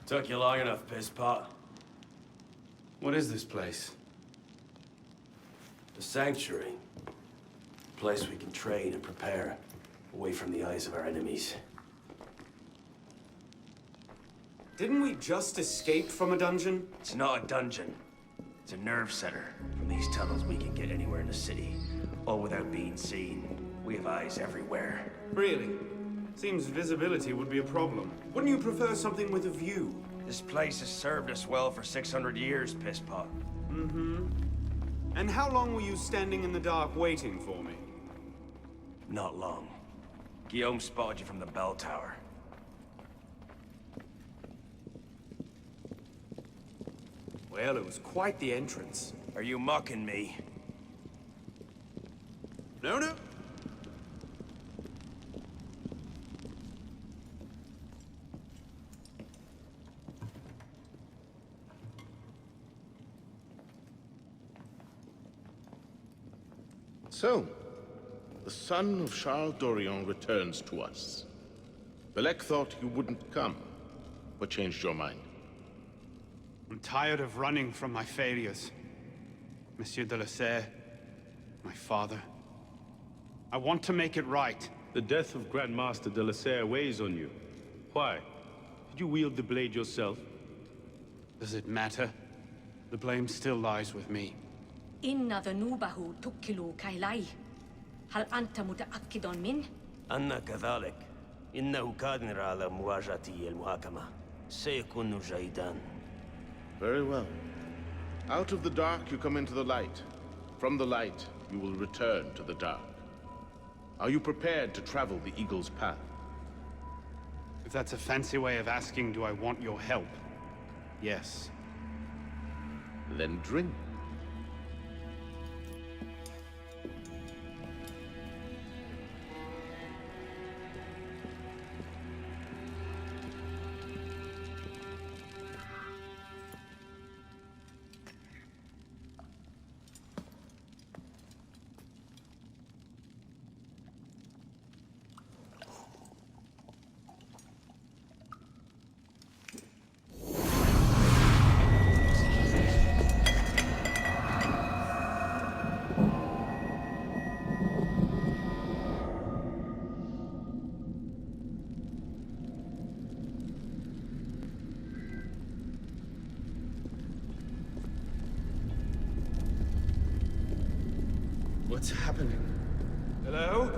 Took you long enough, pisspot. What is this place? The Sanctuary. A place we can train and prepare, away from the eyes of our enemies. Didn't we just escape from a dungeon? It's not a dungeon. It's a nerve center. From these tunnels, we can get anywhere in the city, all without being seen. We have eyes everywhere. Really? Seems visibility would be a problem. Wouldn't you prefer something with a view? This place has served us well for 600 years, pisspot. Mm-hmm. And how long were you standing in the dark waiting for me? Not long. Guillaume spotted you from the bell tower. Well, it was quite the entrance. Are you mocking me? No, no. So, the son of Charles Dorion returns to us. Belek thought you wouldn't come. What changed your mind? I'm tired of running from my failures. Monsieur de la Serre, my father. I want to make it right. The death of Grandmaster de la Serre weighs on you. Why? Did you wield the blade yourself? Does it matter? The blame still lies with me. إن ذنوبه تكل كيلاي. هل أنت متأكد منه؟ أنا كذلك. إنه قادر على مواجهة المحاكمة. سيكون جيدا. Very well. Out of the dark you come into the light. From the light you will return to the dark. Are you prepared to travel the Eagle's path? If that's a fancy way of asking, do I want your help? Yes. Then drink. What's happening? Hello?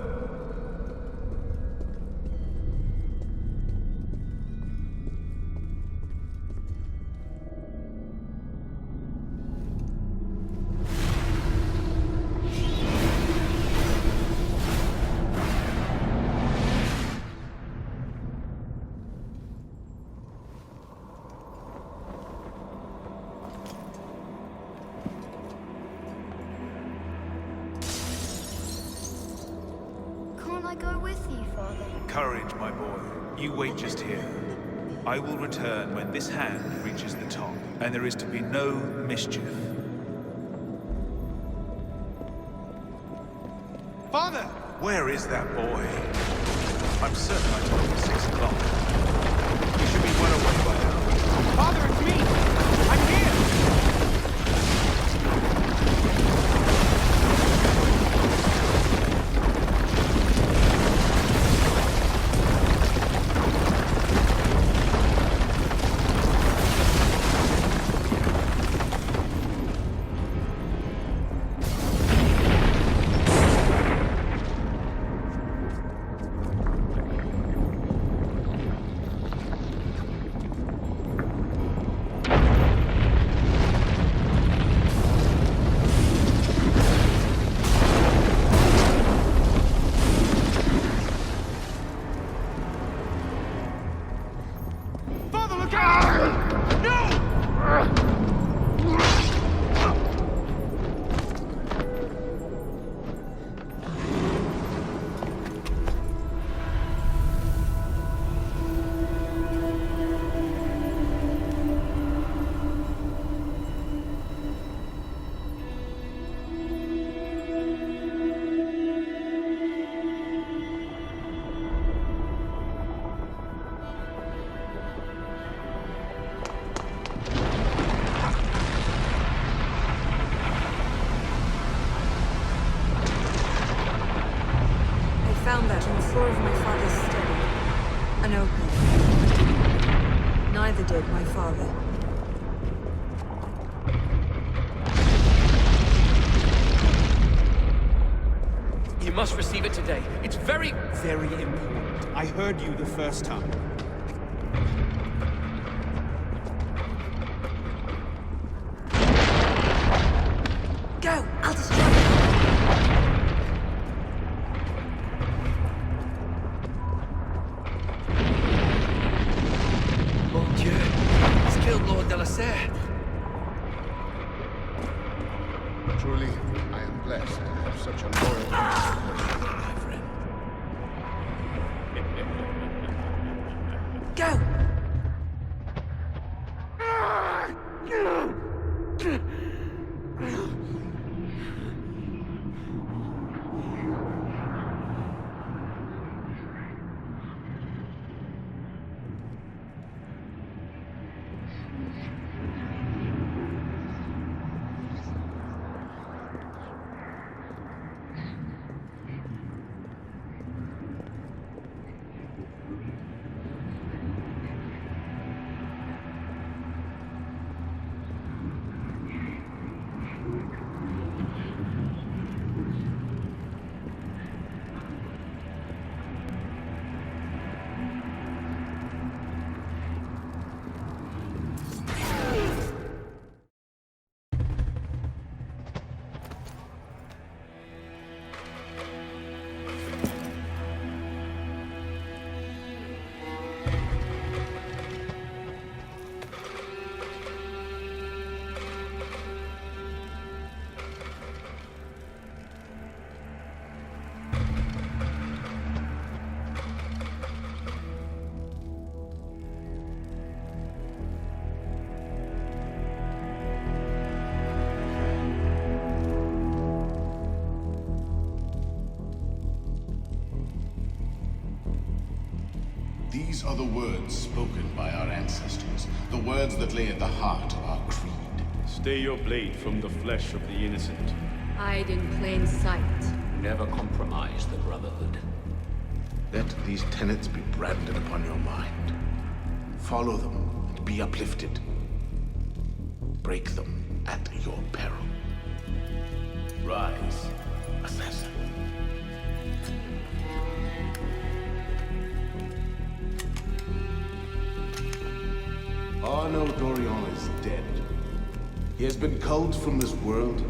Can't I go with you, Father? Courage, my boy. You wait just here. I will return when this hand reaches the top, and there is to be no mischief. Father! Where is that boy? I'm certain I told him 6 o'clock. He should be well away by now. Father, it's me! I'm here! Father. You must receive it today. It's very, very important. I heard you the first time. Go! I'll distract you! Mon Dieu! He's killed Lord Delasere. Truly, I am blessed to have such a loyal my friend. Go! These are the words spoken by our ancestors, the words that lay at the heart of our creed. Stay your blade from the flesh of the innocent. Hide in plain sight. Never compromise the Brotherhood. Let these tenets be branded upon your mind. Follow them and be uplifted. Break them at your peril. Rise, assassin. Arno Dorion is dead. He has been culled from this world,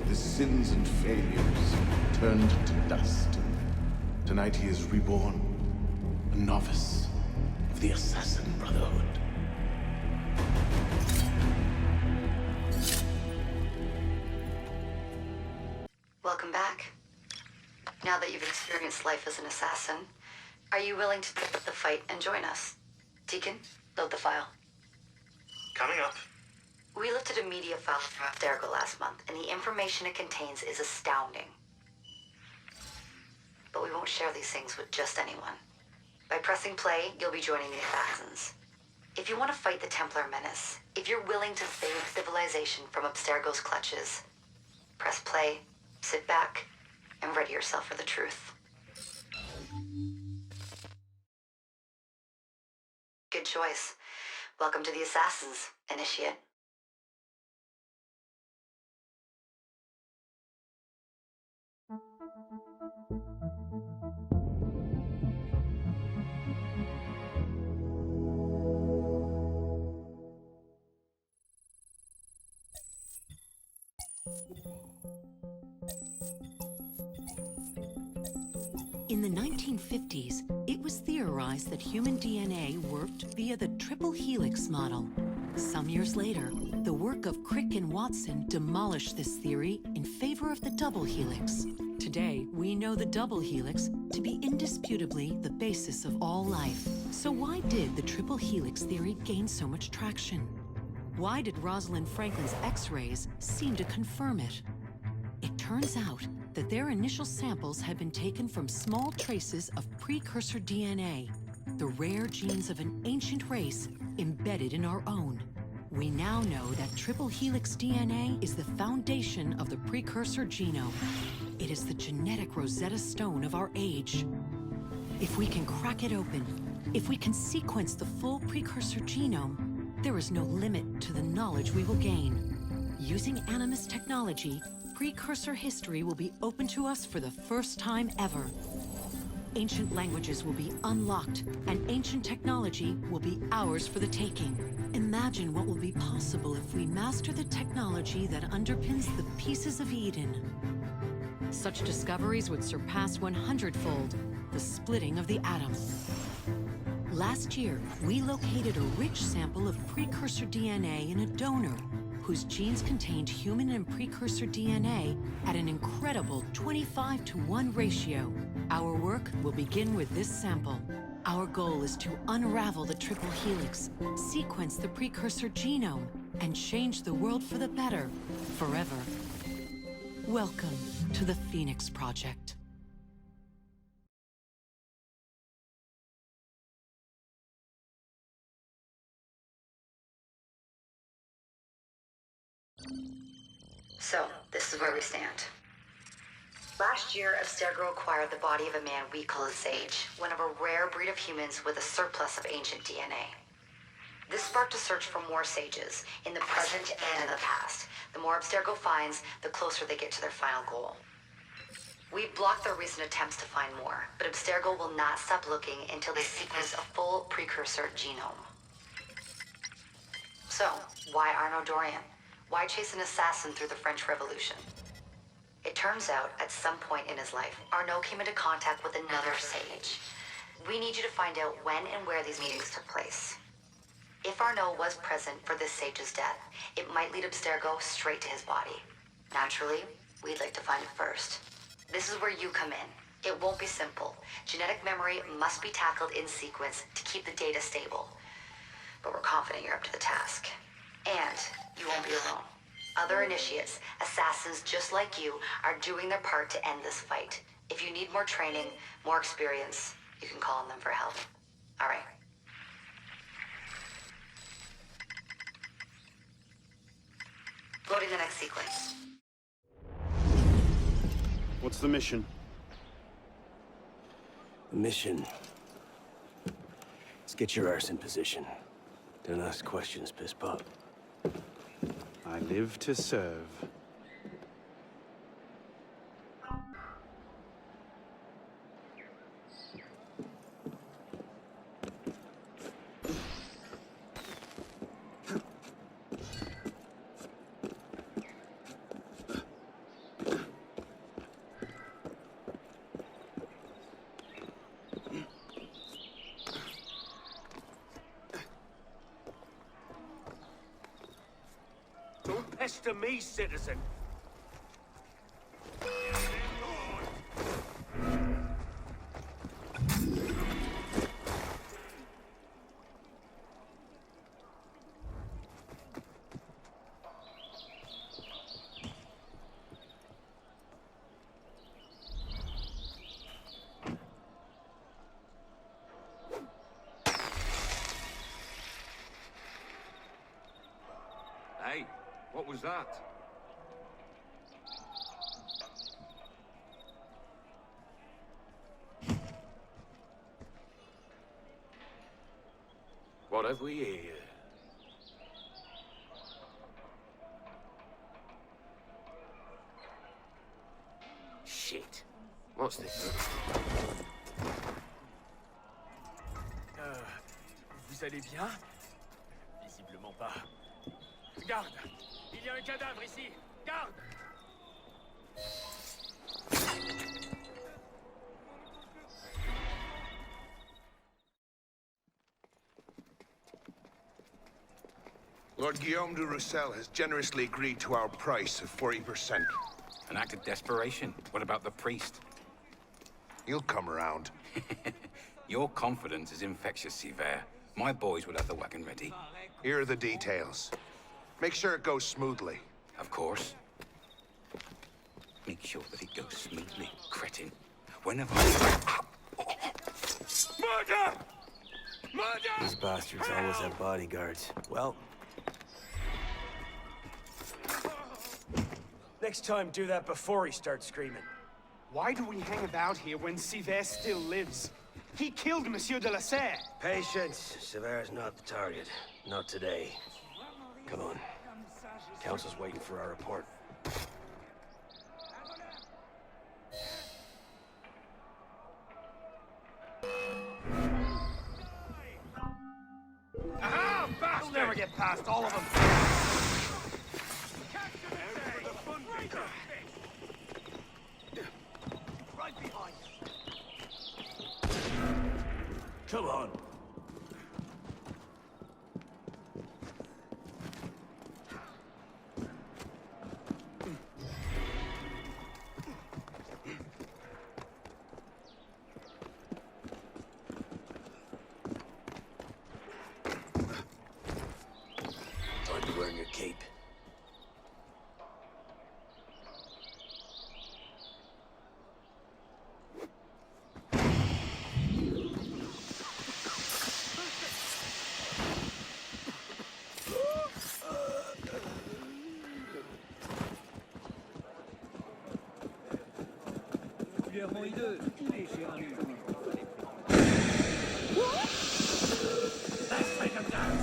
his sins and failures turned to dust. Tonight he is reborn, a novice of the Assassin Brotherhood. Welcome back. Now that you've experienced life as an assassin, are you willing to pick up the fight and join us? Deacon, load the file. Coming up. We lifted a media file from Abstergo last month, and the information it contains is astounding. But we won't share these things with just anyone. By pressing play, you'll be joining the Assassins. If you want to fight the Templar menace, if you're willing to save civilization from Abstergo's clutches, press play, sit back, and ready yourself for the truth. Good choice. Welcome to the Assassins, Initiate. In the 1950s, it was theorized that human DNA worked via the triple helix model. Some years later, the work of Crick and Watson demolished this theory in favor of the double helix. Today, we know the double helix to be indisputably the basis of all life. So why did the triple helix theory gain so much traction? Why did Rosalind Franklin's X-rays seem to confirm it? It turns out that their initial samples had been taken from small traces of precursor DNA, the rare genes of an ancient race embedded in our own. We now know that triple helix DNA is the foundation of the precursor genome. It is the genetic Rosetta Stone of our age. If we can crack it open, if we can sequence the full precursor genome, there is no limit to the knowledge we will gain. Using Animus technology, precursor history will be open to us for the first time ever. Ancient languages will be unlocked, and ancient technology will be ours for the taking. Imagine what will be possible if we master the technology that underpins the pieces of Eden. Such discoveries would surpass 100-fold the splitting of the atom. Last year, we located a rich sample of precursor DNA in a donor whose genes contained human and precursor DNA at an incredible 25-to-1 ratio. Our work will begin with this sample. Our goal is to unravel the triple helix, sequence the precursor genome, and change the world for the better, forever. Welcome to the Phoenix Project. So, this is where we stand. Last year, Abstergo acquired the body of a man we call a Sage, one of a rare breed of humans with a surplus of ancient DNA. This sparked a search for more Sages, in the present and in the past. The more Abstergo finds, the closer they get to their final goal. We've blocked their recent attempts to find more, but Abstergo will not stop looking until they sequence a full precursor genome. So, why Arnaud Dorian? Why chase an assassin through the French Revolution? It turns out, at some point in his life, Arnaud came into contact with another Sage. We need you to find out when and where these meetings took place. If Arnaud was present for this Sage's death, it might lead Abstergo straight to his body. Naturally, we'd like to find it first. This is where you come in. It won't be simple. Genetic memory must be tackled in sequence to keep the data stable. But we're confident you're up to the task. And you won't be alone. Other initiates, assassins just like you, are doing their part to end this fight. If you need more training, more experience, you can call on them for help. All right. Loading the next sequence. What's the mission? The mission. Let's get your arse in position. Don't ask questions, piss pop. I live to serve. Don't pester me, citizen. Hey, what was that? What have we here? Shit. What's this? Vous allez bien? Visiblement pas. Garde! Il y a un cadavre ici! Garde! Lord Guillaume de Roussel has generously agreed to our price of 40%. An act of desperation? What about the priest? He'll come around. Your confidence is infectious, Sivert. My boys will have the wagon ready. Here are the details. Make sure it goes smoothly. Of course. Make sure that it goes smoothly, cretin. When have I... Murder! Murder! These bastards always have bodyguards. Well... Next time, do that before he starts screaming. Why do we hang about here when Sivert still lives? He killed Monsieur de la Serre. Patience. Sever's not the target. Not today. Come on. Council's waiting for our report. Aha! Bastard! You'll never get past all of them! Right behind you! Come on! Aren't you wearing your cape? Let's take him down!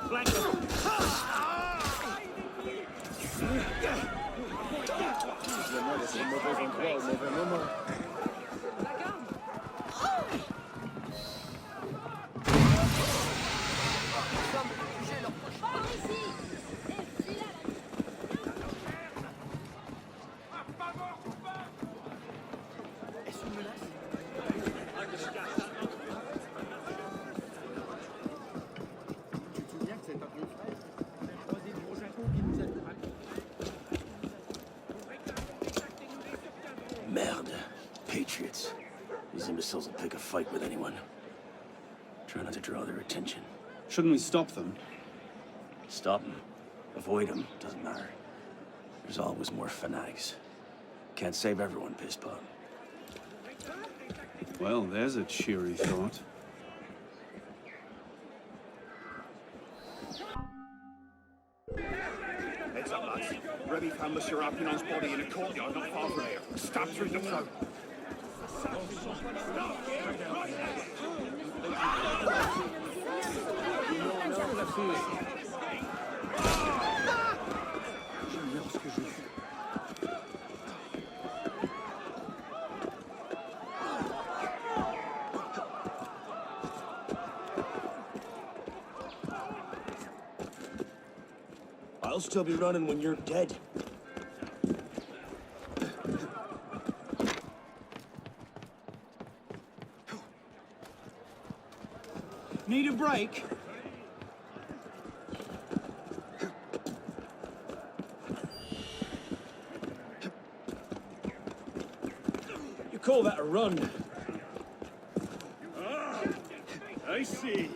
Flank him! Merde. Patriots. These imbeciles will pick a fight with anyone. Try not to draw their attention. Shouldn't we stop them? Stop them. Avoid them. Doesn't matter. There's always more fanatics. Can't save everyone, Pisspot. Well, there's a cheery thought. Heads up, lads. Rebbe found the Serapion's body in a courtyard not far from here. Stabbed through the throat. I'll still be running when you're dead. Need a break? You call that a run? Ah, I see.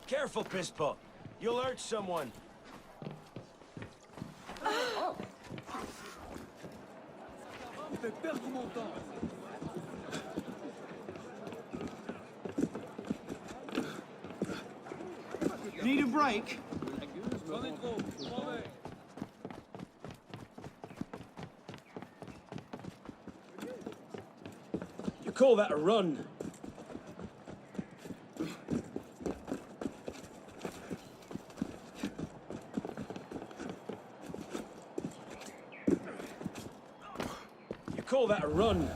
Careful, Pisspot. You'll hurt someone. Need a break? You call that a run? You call that a run?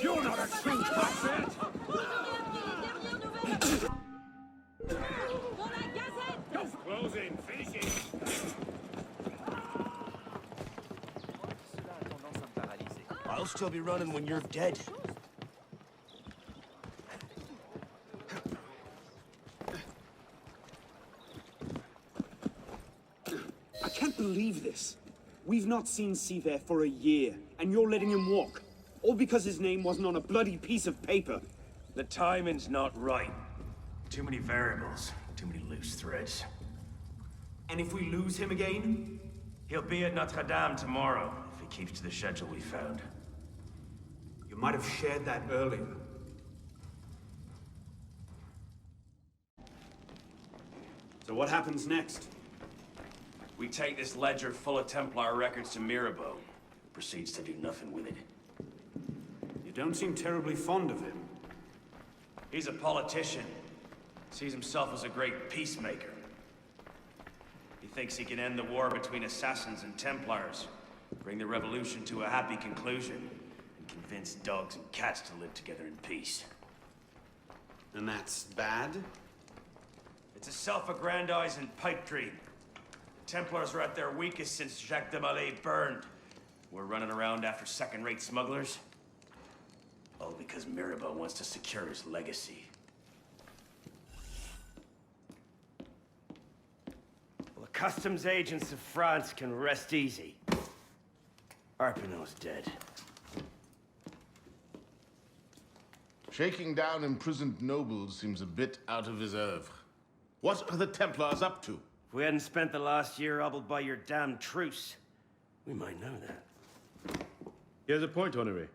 You're not a true patriot! Close in, finish it! I'll still be running when you're dead. I can't believe this. We've not seen Seaver for a year, and you're letting him walk. All because his name wasn't on a bloody piece of paper. The timing's not right. Too many variables, too many loose threads. And if we lose him again? He'll be at Notre Dame tomorrow, if he keeps to the schedule we found. You might have shared that earlier. So what happens next? We take this ledger full of Templar records to Mirabeau, who proceeds to do nothing with it. You don't seem terribly fond of him. He's a politician. Sees himself as a great peacemaker. He thinks he can end the war between assassins and Templars, bring the revolution to a happy conclusion, and convince dogs and cats to live together in peace. And that's bad? It's a self-aggrandizing pipe dream. The Templars are at their weakest since Jacques de Molay burned. We're running around after second-rate smugglers. All because Mirabeau wants to secure his legacy. Well, the customs agents of France can rest easy. Arpinot's dead. Shaking down imprisoned nobles seems a bit out of his oeuvre. What are the Templars up to? If we hadn't spent the last year hobbled by your damn truce, we might know that. He has a point, Honoré.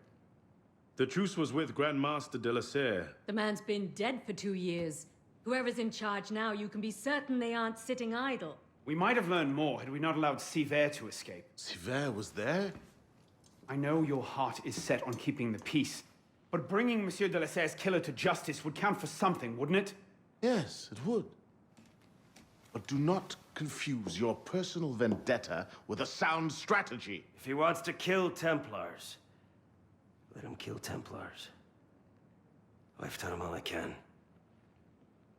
The truce was with Grand Master de la Serre. The man's been dead for 2 years. Whoever's in charge now, you can be certain they aren't sitting idle. We might have learned more had we not allowed Sivert to escape. Sivert was there? I know your heart is set on keeping the peace, but bringing Monsieur de la Serre's killer to justice would count for something, wouldn't it? Yes, it would. But do not confuse your personal vendetta with a sound strategy. If he wants to kill Templars, let him kill Templars. I've done him all I can.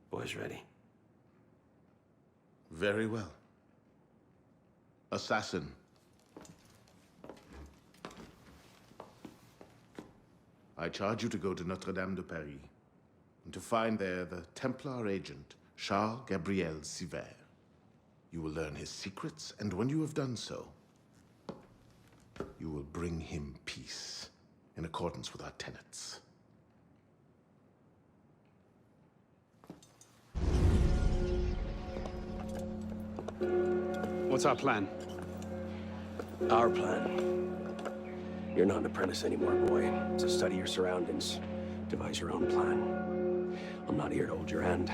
Boys ready? Very well. Assassin. I charge you to go to Notre-Dame de Paris and to find there the Templar agent, Charles Gabriel Sivert. You will learn his secrets, and when you have done so, you will bring him peace in accordance with our tenets. What's our plan? Our plan. You're not an apprentice anymore, boy. So study your surroundings. Devise your own plan. I'm not here to hold your hand.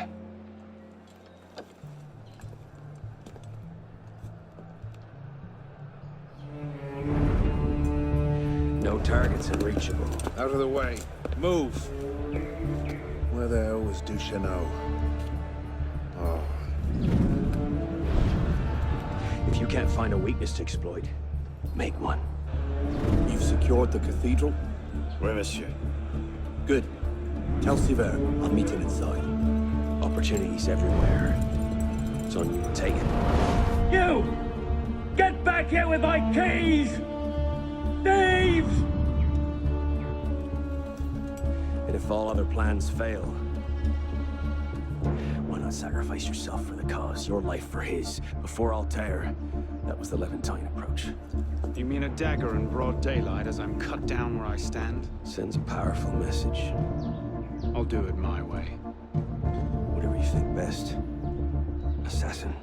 No targets unreachable. Out of the way. Move. Where the hell was Duchesneau? Oh. If you can't find a weakness to exploit, make one. You've secured the cathedral? Oui, monsieur. Good. Tell Sivert I'll meet him inside. Opportunities everywhere. It's on you to take it. You! Get back here with my keys! Thieves! And if all other plans fail, why not sacrifice yourself for the cause, your life for his? Before Altair, that was the Levantine approach. You mean a dagger in broad daylight as I'm cut down where I stand? Sends a powerful message. I'll do it my way. Whatever you think best, assassin.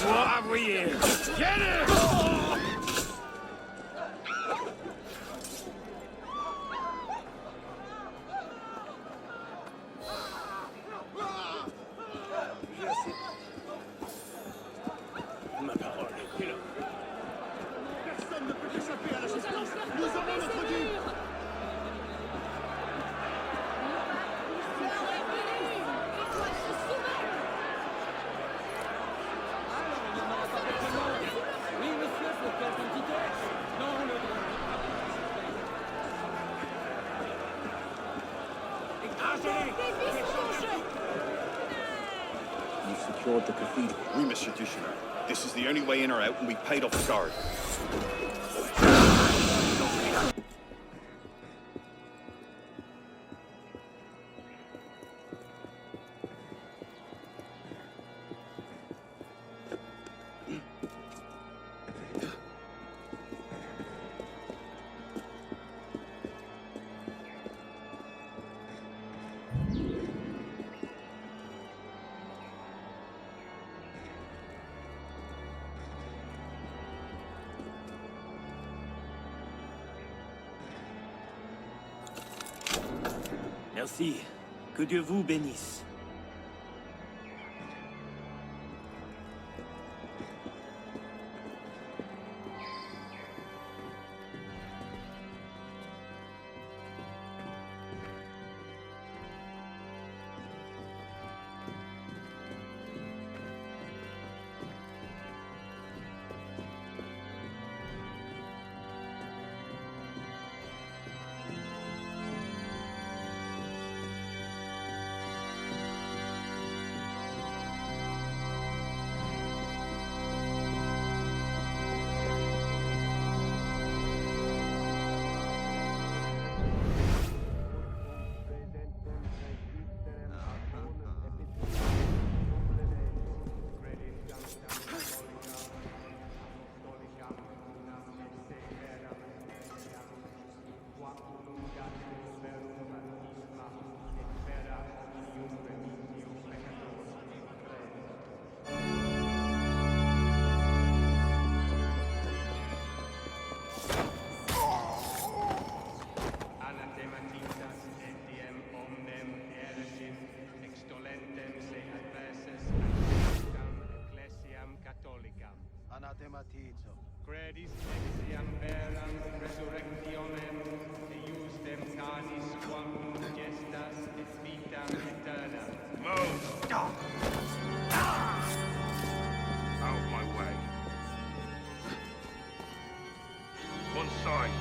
What have we here? Get him! Ma parole, Personne ne peut échapper à la justice. Nous aurons notre dû. You've secured the cathedral? Oui, Monsieur Duchesneau. This is the only way in or out, and we paid off the guard. Merci. Que Dieu vous bénisse. Anathematizo. Credis exiam veram resurrectionem, eiusdem canis quam gestas et vitam aeterna. Move! Out of my way. One side.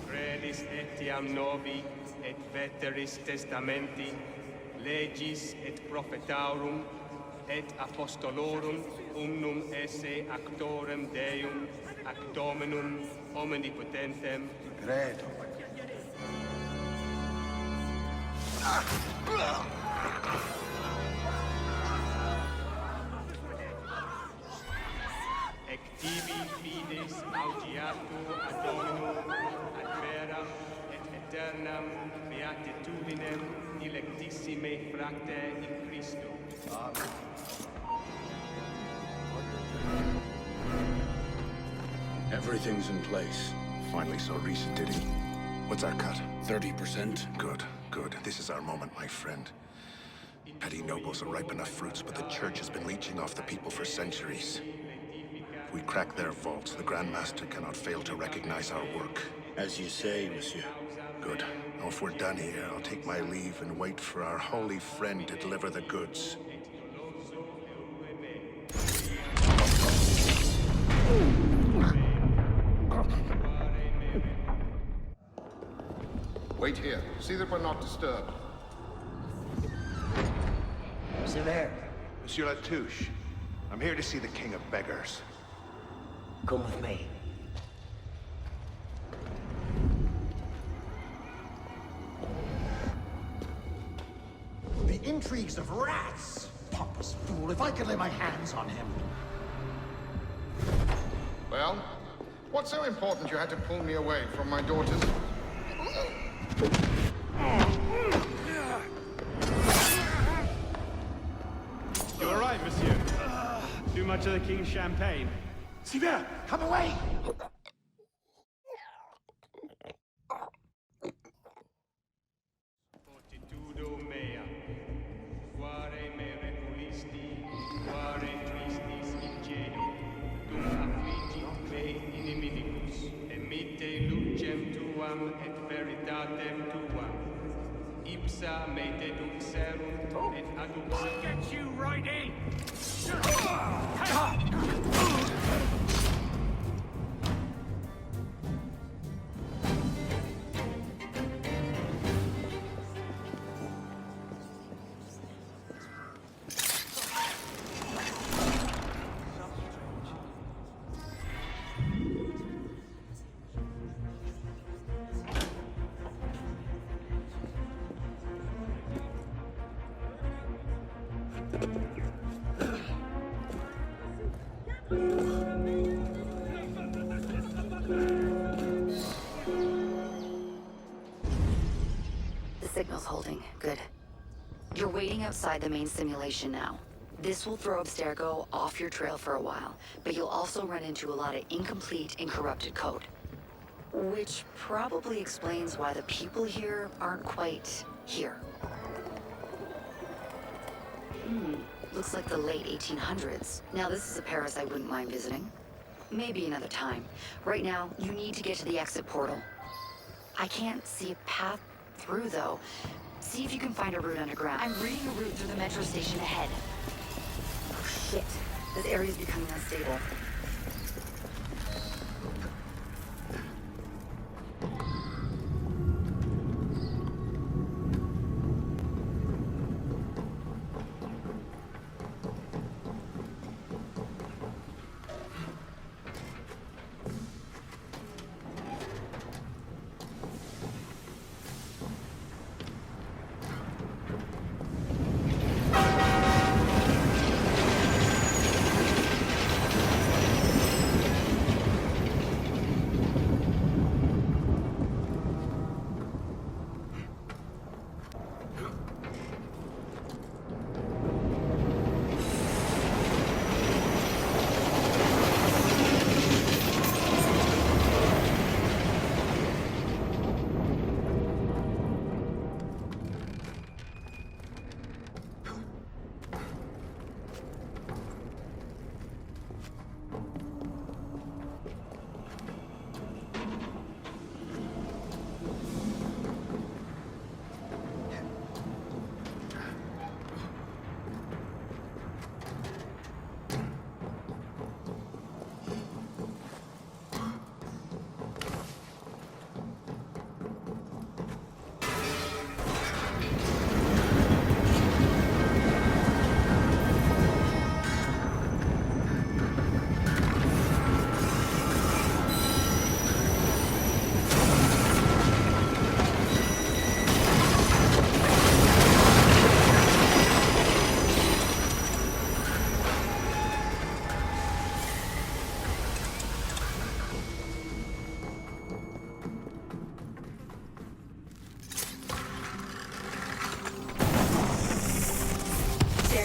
Credis etiam novi et veteris testamenti, legis et prophetarum, et apostolorum unum esse actorem Deum, ac Dominum omnipotentem. Credo. Ec tibi fides audiatur ad Dominum, ad veram et aeternam beatitudinem dilectissime fracte in Christo. Amen. Everything's in place. Finally saw Risa, did he? What's our cut? 30%. Good, good. This is our moment, my friend. Petty nobles are ripe enough fruits, but the Church has been leeching off the people for centuries. If we crack their vaults, the Grand Master cannot fail to recognize our work. As you say, monsieur. Good. Now, if we're done here, I'll take my leave and wait for our holy friend to deliver the goods. Wait here. See that we're not disturbed. Sever. Monsieur Latouche, I'm here to see the King of Beggars. Come with me. The intrigues of rats! Pompous fool, if I could lay my hands on him. Well, what's so important you had to pull me away from my daughters? You all right, monsieur? Too much of the king's champagne? Sivert, come away! Fortitudo mea, quare me repulisti, quare tristis ingenio, dum affligit me inimicus, emitte lucem tuam et veritatem tuam. Ipsa me deduxerunt et adduxerunt. Get you right in! The signal's holding. Good. You're waiting outside the main simulation now. This will throw Abstergo off your trail for a while, but you'll also run into a lot of incomplete and corrupted code. Which probably explains why the people here aren't quite here. Looks like the late 1800s. Now this is a Paris I wouldn't mind visiting. Maybe another time. Right now, you need to get to the exit portal. I can't see a path through, though. See if you can find a route underground. I'm reading a route through the metro station ahead. Oh, shit. This area's becoming unstable.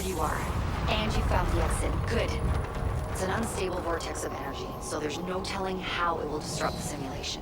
You are. And you found the exit. Good. It's an unstable vortex of energy, so there's no telling how it will disrupt the simulation.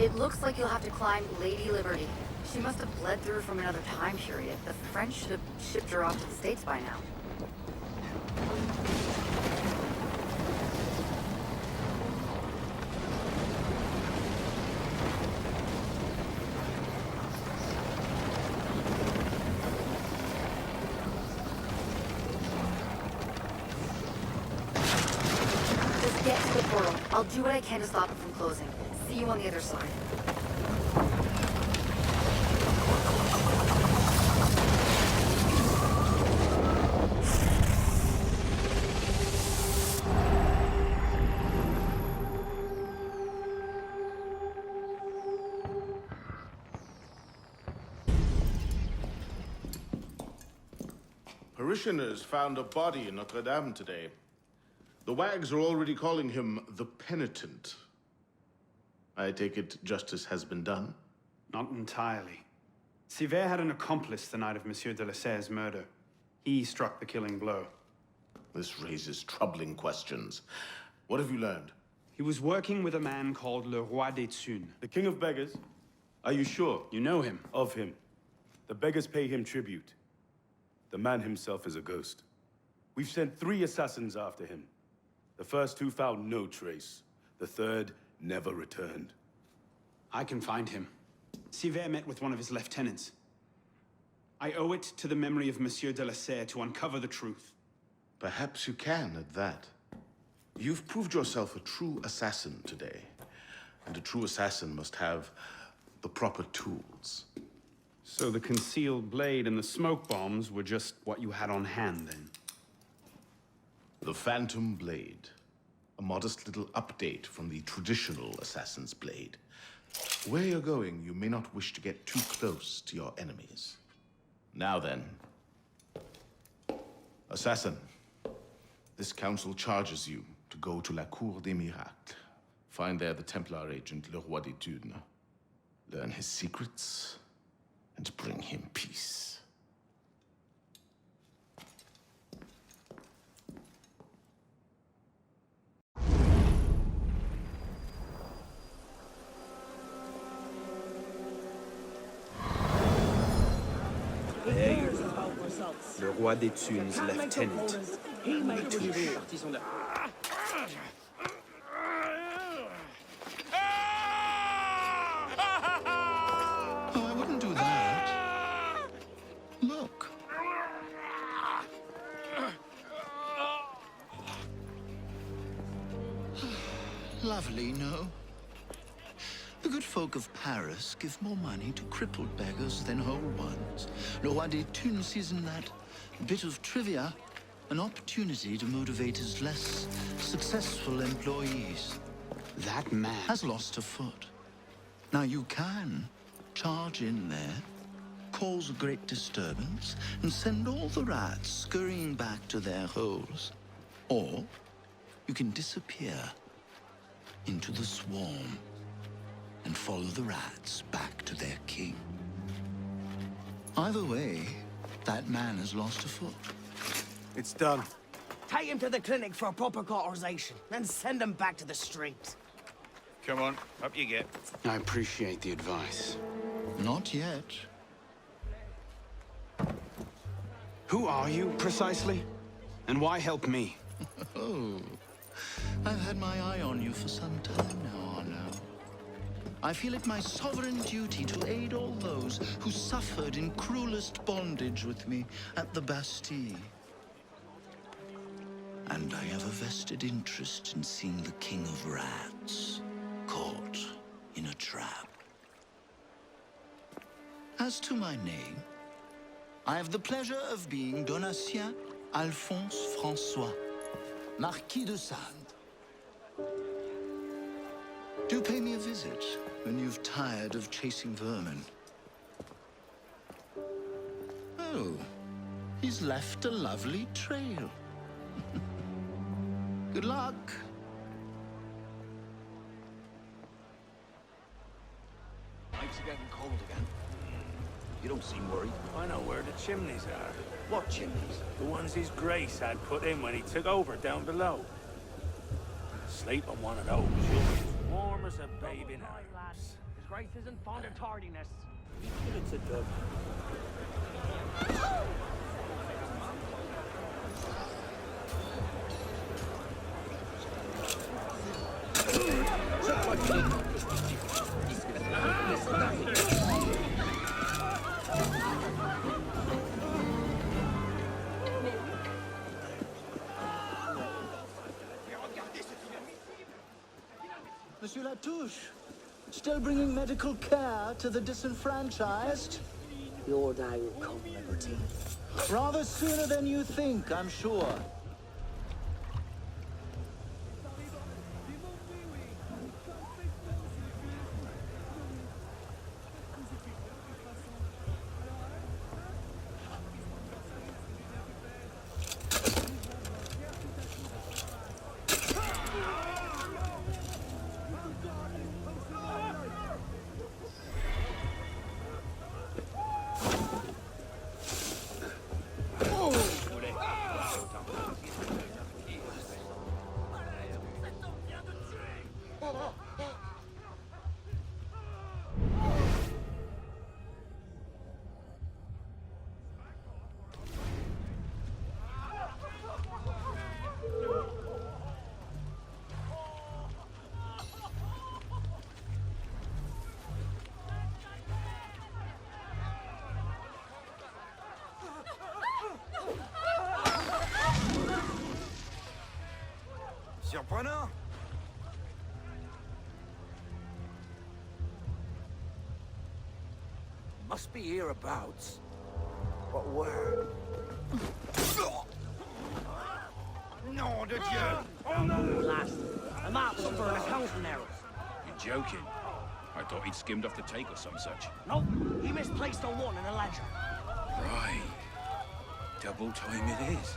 It looks like you'll have to climb Lady Liberty. She must have bled through from another time period. The French should have shipped her off to the States by now. Just get to the portal. I'll do what I can to stop it from closing. See you on the other side. Parishioners found a body in Notre Dame today. The wags are already calling him the Penitent. I take it justice has been done? Not entirely. Sivert had an accomplice the night of Monsieur de la Serre's murder. He struck the killing blow. This raises troubling questions. What have you learned? He was working with a man called Le Roi des Thunes. The King of Beggars? Are you sure? You know him? Of him. The beggars pay him tribute. The man himself is a ghost. We've sent 3 assassins after him. The first 2 found no trace. The third never returned. I can find him. Sivert met with one of his lieutenants. I owe it to the memory of Monsieur de la Serre to uncover the truth. Perhaps you can at that. You've proved yourself a true assassin today. And a true assassin must have the proper tools. So the concealed blade and the smoke bombs were just what you had on hand, then? The Phantom Blade. A modest little update from the traditional assassin's blade. Where you're going, you may not wish to get too close to your enemies. Now then. Assassin, this council charges you to go to La Cour des Miracles. Find there the Templar agent, Le Roi des Thunes. Learn his secrets, and bring him peace. There you are. Le Roi des Thunes' lieutenant. Oh, I wouldn't do that. Look. Lovely, no? The good folk of Paris give more money to crippled beggars than whole ones. Le Roi des Thunes sees in that bit of trivia an opportunity to motivate his less successful employees. That man has lost a foot. Now you can charge in there, cause a great disturbance, and send all the rats scurrying back to their holes. Or you can disappear into the swarm and follow the rats back to their king. Either way, that man has lost a foot. It's done. Take him to the clinic for a proper cauterization, then send him back to the streets. Come on, up you get. I appreciate the advice. Not yet. Who are you, precisely? And why help me? Oh, I've had my eye on you for some time now, Arno. I feel it my sovereign duty to aid all those who suffered in cruelest bondage with me at the Bastille. And I have a vested interest in seeing the King of Rats caught in a trap. As to my name, I have the pleasure of being Donatien Alphonse François, Marquis de Sade. Do pay me a visit when you've tired of chasing vermin. Oh, he's left a lovely trail. Good luck. Nights are getting cold again. You don't seem worried. I know where the chimneys are. What chimneys? The ones his Grace had put in when he took over down below. Sleep on one of those, you'll be as warm as a babe in arms. His Grace isn't fond of tardiness. It's a dub. Monsieur Latouche, still bringing medical care to the disenfranchised? Your day will come, Liberty. Rather sooner than you think, I'm sure. Surprenant. must be hereabouts. But where? No, did you? Oh no! Last, a map was for an accounting error. You're joking. I thought he'd skimmed off the take or some such. Nope, he misplaced a 1 in a ledger. Right. Double time it is.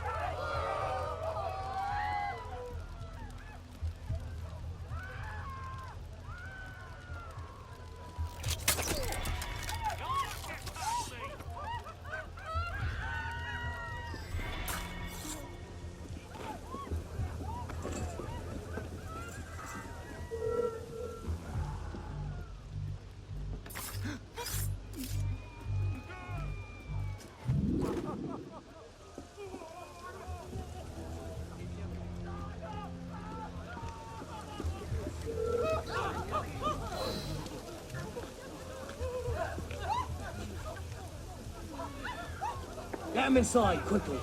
Get him inside, quickly.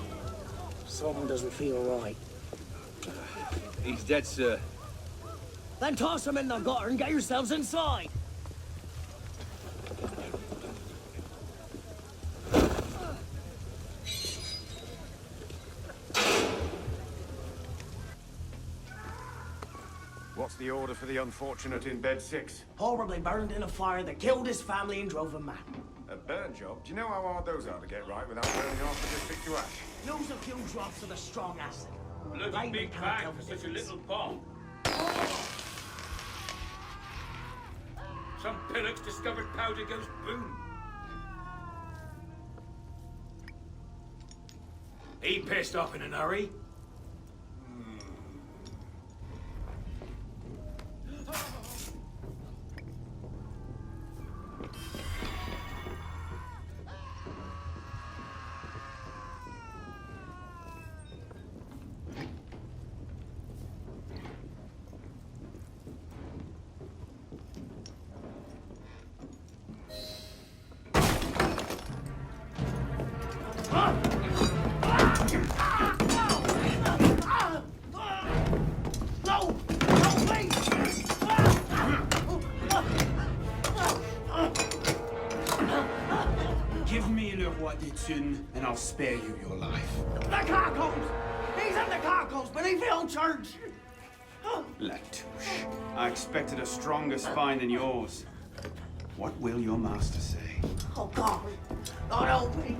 Something doesn't feel right. He's dead, sir. Then toss him in the gutter and get yourselves inside. What's the order for the unfortunate in bed 6? Horribly burned in a fire that killed his family and drove him mad. A burn job? Do you know how hard those are to get right without burning half the district to ash? Use a few drops of the strong acid. Bloody Lightning big can't bag tell for the such a difference. little bomb. Some pillocks discovered powder goes boom. He pissed off in a hurry. Give me Le Roi des Thunes, and I'll spare you your life. The carcos! He's in the carcos, but he feel church! Latouche, I expected a stronger spine than yours. What will your master say? Oh, God. God help me.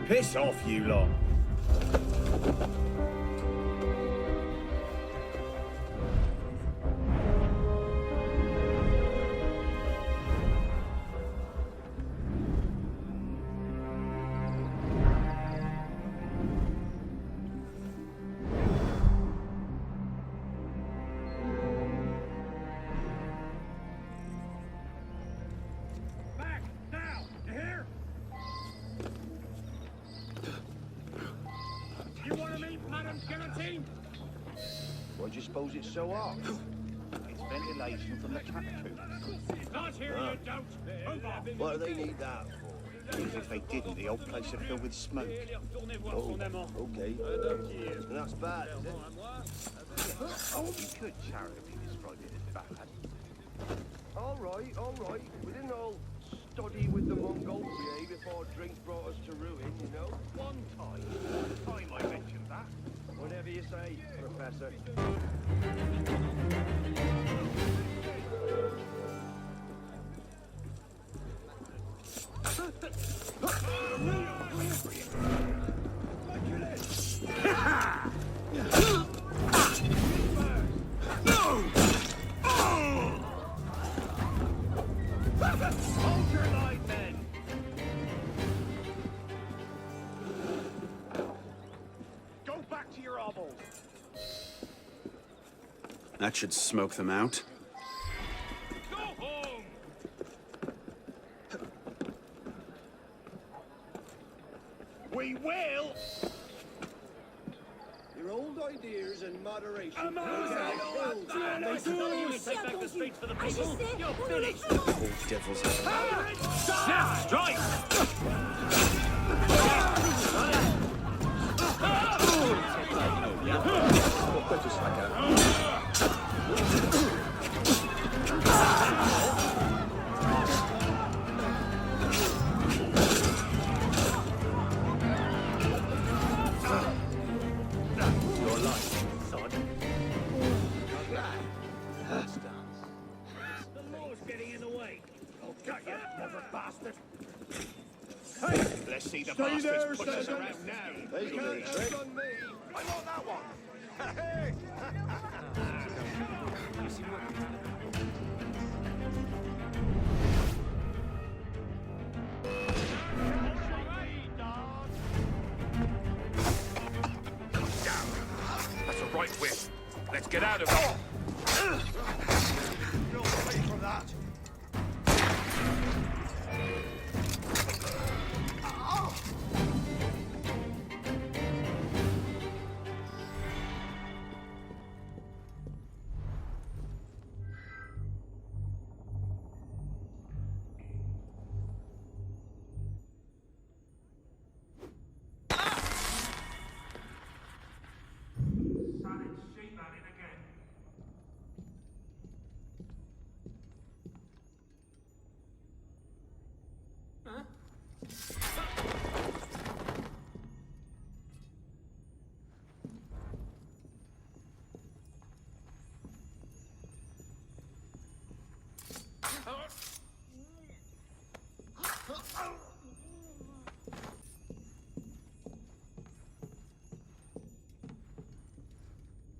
Piss off, you lot. Back! Now! You hear? You want to meet Madame Guillotine? Why do you suppose it's so hard? It's ventilation from the catacombs. Not here, you don't! Move on! What do they need that for? Because if they didn't, the old place would fill with smoke. Oh, okay. And that's bad, is it? Oh, you could charitably describe it as bad. All right. We didn't all study with the Montgolfier before drinks brought us to ruin, you know? One time I mentioned that. Whatever you say, Professor. That should smoke them out. Go home! We will! Your old ideas and moderation. Take back the streets for the people. You're finished. Oh, devil's head. Snap! Strike! Your life, sod. The law's getting in the way. I'll cut you, mother bastard. Hey, let's see the bastards push us around now. There's a little trick. I want that one. Hey! That's a right whip. Let's get out of here. You'll pay for that.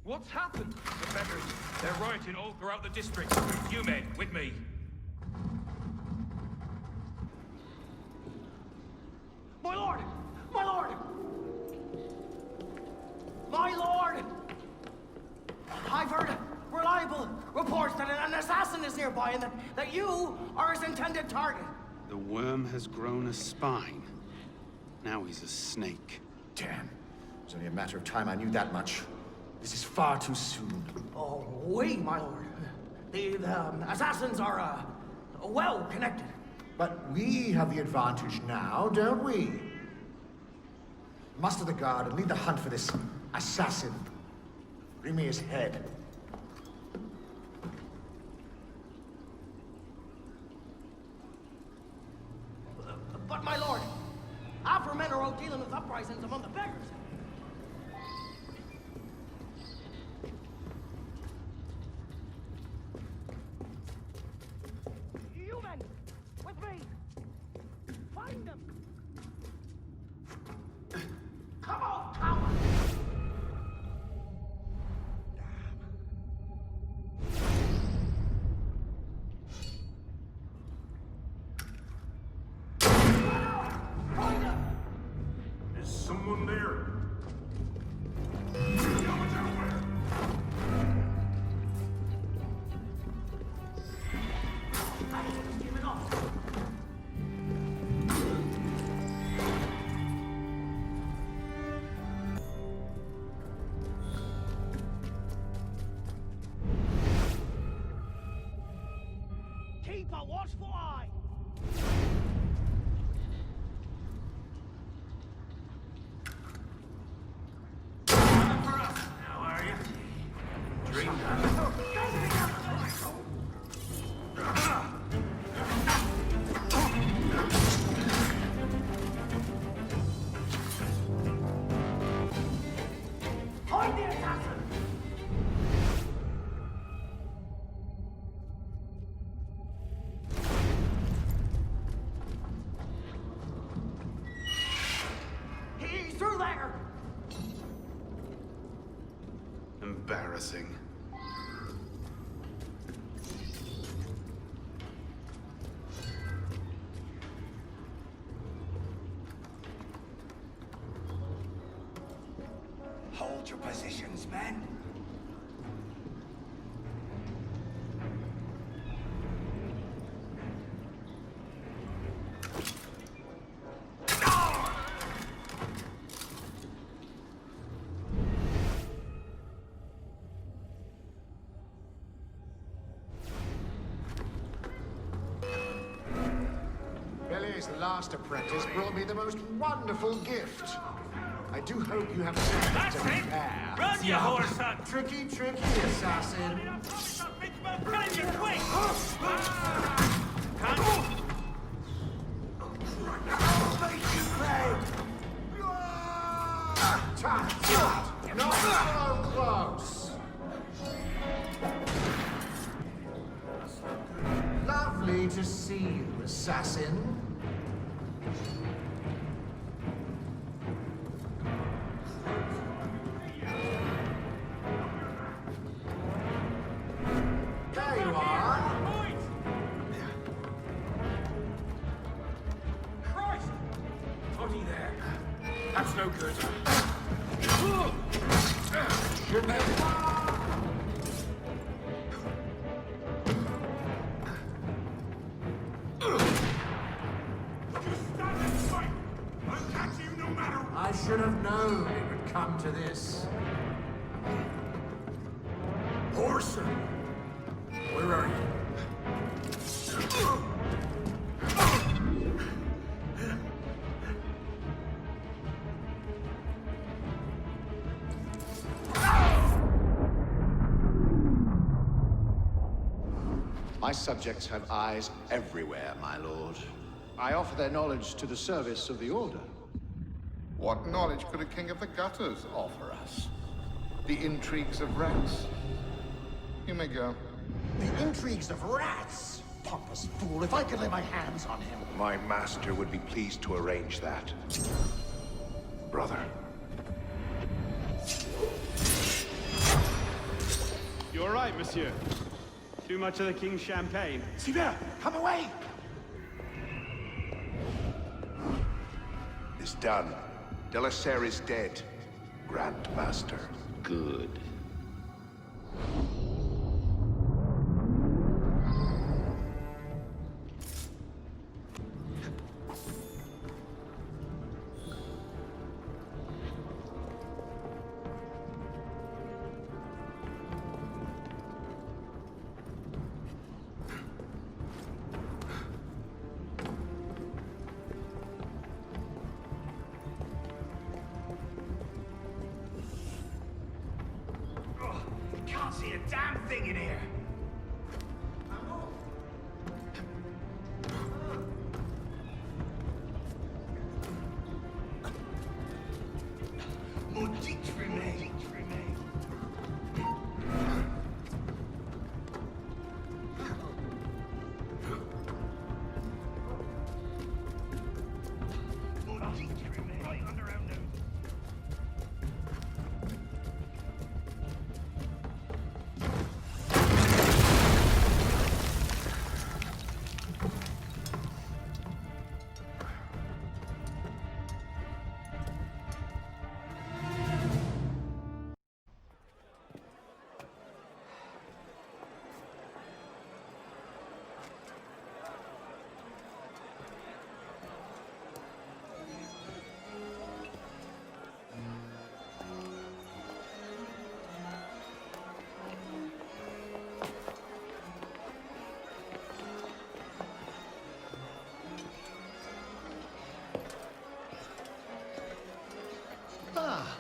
What's happened? The beggars. They're rioting all throughout the district. You men, with me. My lord! My lord! My lord! I've heard reliable reports that an assassin is nearby and that you are his intended target. The worm has grown a spine. Now he's a snake. Damn. It's only a matter of time I knew that much. This is far too soon. Oh, wait, my lord. The assassins are, well connected. But we have the advantage now, don't we? Muster the guard and lead the hunt for this assassin. Bring me his head. But, my lord, our men are out dealing with uprisings among the beggars. You men, with me. Find them. Come on, coward! Is someone there? Give it up. Keep a watchful eye. How are you? Dream Find the assassin! He's through there! Embarrassing. Hold your positions, men. The last apprentice brought me the most wonderful gift. I do hope you have something to compare. Run, you horse hunt! Tricky, assassin. Killing you quick! I'll make you pay! Tut! Not so close! Lovely to see you, assassin. There you are. Christ! Toddy there. That's no good. I should have known it would come to this. Orson! Where are you? My subjects have eyes everywhere, my lord. I offer their knowledge to the service of the Order. What knowledge could a king of the gutters offer us? The intrigues of rats? You may go. The intrigues of rats? Pompous fool, if I could lay my hands on him. My master would be pleased to arrange that. Brother. You all right, monsieur? Too much of the king's champagne? Sylvain, come away! It's done. Delaserre is dead. Grand Master. Good. Can't see a damn thing in here. Ah,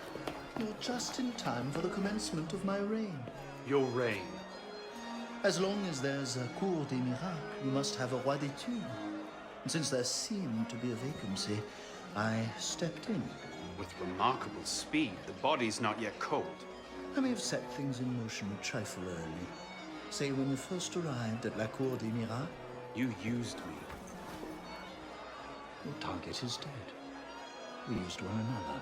you're just in time for the commencement of my reign. Your reign? As long as there's a Cour des Miracles, you must have a Roi des Tours. And since there seemed to be a vacancy, I stepped in. With remarkable speed. The body's not yet cold. I may have set things in motion a trifle early. Say, when you first arrived at La Cour des Miracles, you used me. Your target is dead. We used one another.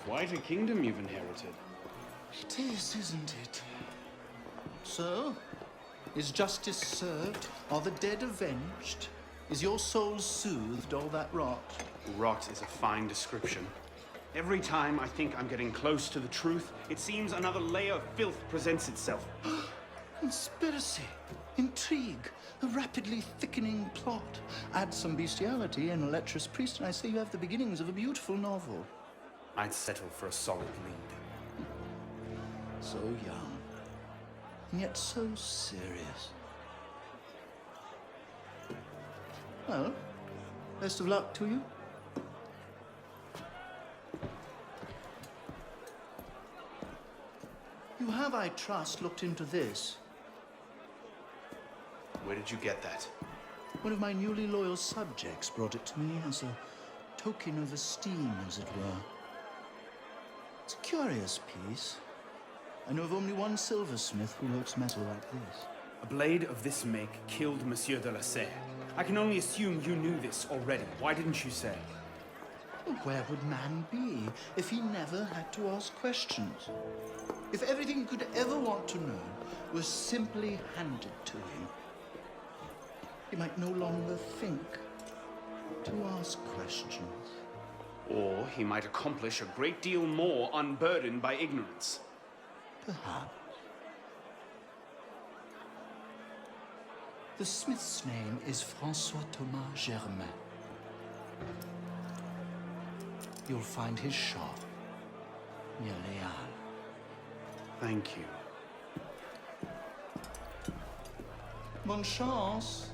Quite a kingdom you've inherited. It is, isn't it? So, is justice served? Are the dead avenged? Is your soul soothed, all that rot? Rot is a fine description. Every time I think I'm getting close to the truth, it seems another layer of filth presents itself. Conspiracy, intrigue, a rapidly thickening plot. Add some bestiality and a lecherous priest, and I say you have the beginnings of a beautiful novel. I'd settle for a solid lead. So young, and yet so serious. Well, best of luck to you. You have, I trust, looked into this. Where did you get that? One of my newly loyal subjects brought it to me as a token of esteem, as it were. It's a curious piece. I know of only one silversmith who works metal like this. A blade of this make killed Monsieur de la Serre. I can only assume you knew this already. Why didn't you say? Well, where would man be if he never had to ask questions? If everything he could ever want to know was simply handed to him, he might no longer think to ask questions. Or he might accomplish a great deal more unburdened by ignorance. Perhaps. The smith's name is Francois Thomas Germain. You'll find his shop near Les Halles. Thank you. Bonne chance.